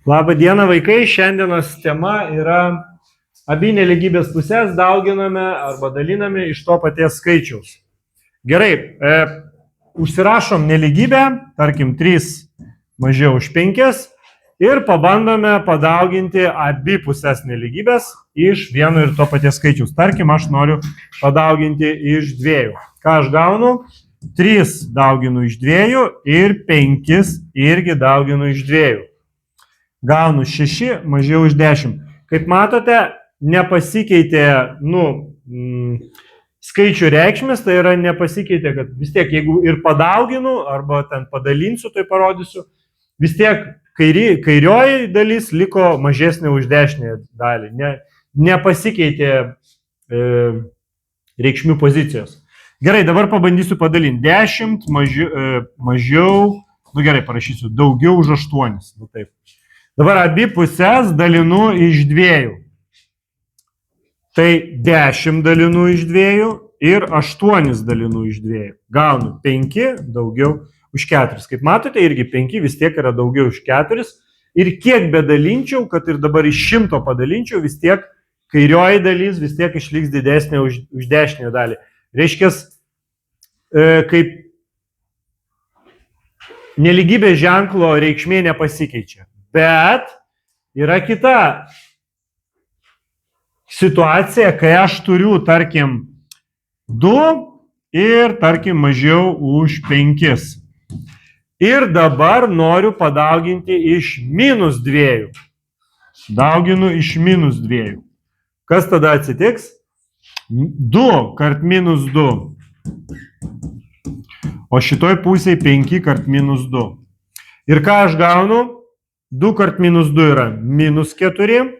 Labą dieną vaikai, šiandienos tema yra abi nelygybės pusės dauginame arba daliname iš to paties skaičiaus. Gerai, užsirašom nelygybę, tarkim 3 mažiau už 5 ir pabandome padauginti abi pusės nelygybės iš vieno ir to paties skaičiaus. Tarkim, aš noriu padauginti iš 2. Ką aš gaunu? 3 dauginu iš 2 ir 5 irgi dauginu iš 2. Gaunu 6 mažiau už 10. Kaip matote, nepasikeitė, skaičių reikšmės, tai yra nepasikeitė, kad vis tiek, jeigu ir padauginu, arba ten padalinsiu, tai parodysiu, vis tiek kairioji dalis liko mažesnė už dešinę dalį. Nepasikeitė reikšmių pozicijos. Gerai, dabar pabandysiu padalinti. 10 mažiau, gerai, parašysiu, daugiau už 8. Taip. Dabar abi pusės dalinu iš 2. Tai 10 dalinu iš 2 ir 8 dalinu iš 2. Gaunu 5 daugiau už 4. Kaip matote, irgi 5 vis tiek yra daugiau už 4. Ir kiek bedalinčiau, kad ir dabar iš 100 padalinčiau, vis tiek kairioji dalis vis tiek išliks didesnė už dešinę dalį. Reiškia, kaip nelygybės ženklo reikšmė nepasikeičia. Bet yra kita situacija, kai aš turiu, tarkim, 2 ir, tarkim, mažiau už 5. Ir dabar noriu padauginti iš -2. Dauginu iš -2. Kas tada atsitiks? 2 kart -2. O šitoj pusėje 5 kart -2. Ir ką aš gaunu? 2 kart -2 yra -4,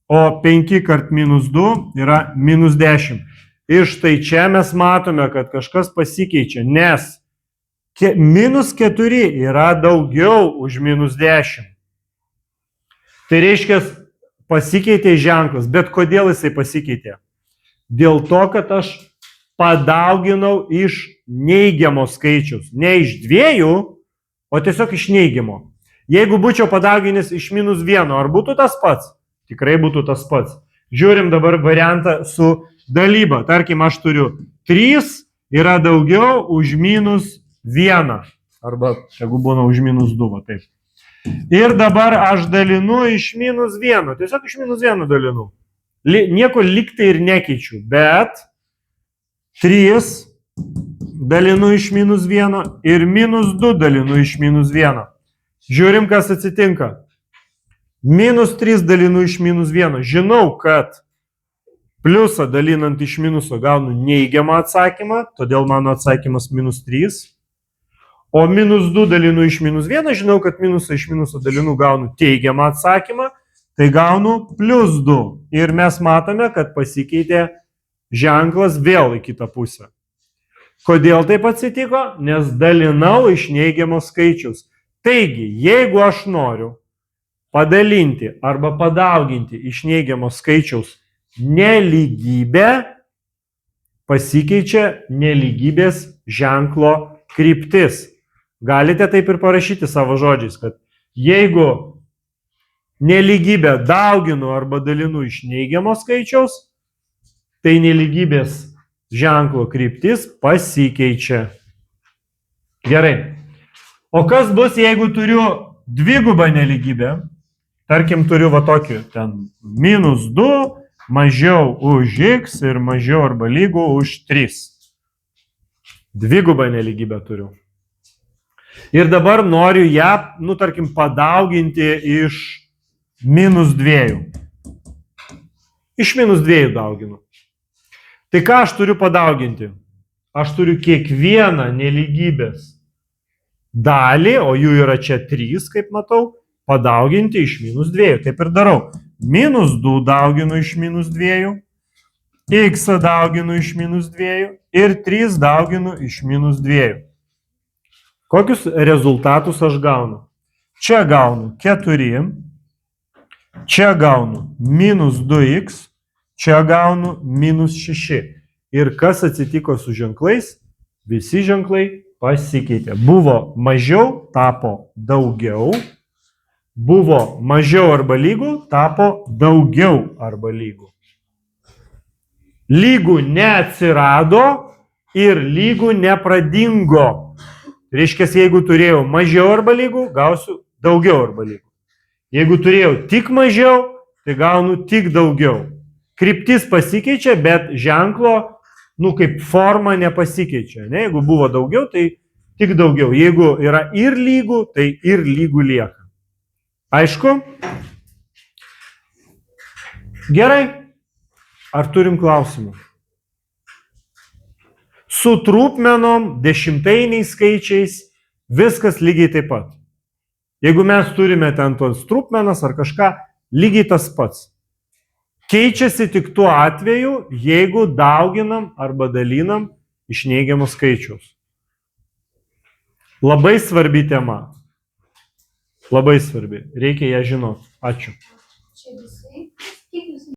o 5 kart -2 yra -10. Ir štai čia mes matome, kad kažkas pasikeičia, nes -4 yra daugiau už -10. Tai reiškia, pasikeitė ženklas, bet kodėl jisai pasikeitė? Dėl to, kad aš padauginau iš neigiamo skaičiaus. Ne iš 2, o tiesiog iš neigiamo. Jeigu būčiau padauginęs iš -1, ar būtų tas pats? Tikrai būtų tas pats. Žiūrim dabar variantą su dalyba. Tarkim, aš turiu 3 yra daugiau už -1. Arba, jeigu būna už -2, taip. Ir dabar aš dalinu iš -1. Tiesiog iš -1 dalinu. Nieko liktai ir nekeičiu, bet 3 dalinu iš -1 ir -2 dalinu iš -1. Žiūrim, kas atsitinka. -3 dalinu iš -1. Žinau, kad pliusą dalinant iš minuso gaunu neigiamą atsakymą, todėl mano atsakymas -3. O -2 dalinu iš -1, žinau, kad minusą iš minuso dalinu gaunu teigiamą atsakymą, tai gaunu +2. Ir mes matome, kad pasikeitė ženklas vėl į kitą pusę. Kodėl taip atsitiko? Nes dalinau iš neigiamo skaičiaus. Taigi, jeigu aš noriu padalinti arba padauginti iš neigiamo skaičiaus nelygybę, pasikeičia nelygybės ženklo kryptis. Galite taip ir parašyti savo žodžiais, kad jeigu nelygybę dauginu arba dalinu iš neigiamo skaičiaus, tai nelygybės ženklo kryptis pasikeičia. Gerai. O kas bus, jeigu turiu dvigubą nelygybę? Tarkim, turiu va tokį, ten -2 mažiau už x ir mažiau arba lygu už 3. Dvigubą nelygybę turiu. Ir dabar noriu ją, tarkim, padauginti iš -2. Iš -2 dauginu. Tai ką aš turiu padauginti? Aš turiu kiekvieną nelygybės dalį, o jų yra čia 3, kaip matau, padauginti iš -2. Taip ir darau. -2 dauginu iš -2, x dauginu iš -2 ir 3 dauginu iš -2. Kokius rezultatus aš gaunu? Čia gaunu 4, čia gaunu -2x, čia gaunu -6. Ir kas atsitiko su ženklais? Visi ženklai pasikeitė. Buvo mažiau, tapo daugiau. buvo mažiau arba lygų, tapo daugiau arba lygų. Lygų neatsirado ir lygų nepradingo. Reiškia, jeigu turėjau mažiau arba lygų, gausiu daugiau arba lygų. Jeigu turėjau tik mažiau, tai gaunu tik daugiau. Kryptis pasikeičia, bet ženklo, kaip forma nepasikeičia. Ne? Jeigu buvo daugiau, tai tik daugiau. Jeigu yra ir lygų, tai ir lygų lieka. Aišku? Gerai. Ar turim klausimų? Su trupmenom, dešimtainiais skaičiais, viskas lygiai taip pat. Jeigu mes turime ten tos trupmenas ar kažką, lygiai tas pats. Keičiasi tik tuo atveju, jeigu dauginam arba dalinam iš neigiamo skaičiaus. Labai svarbi tema. Labai svarbi. Reikia ją žinoti. Ačiū. Čia visai.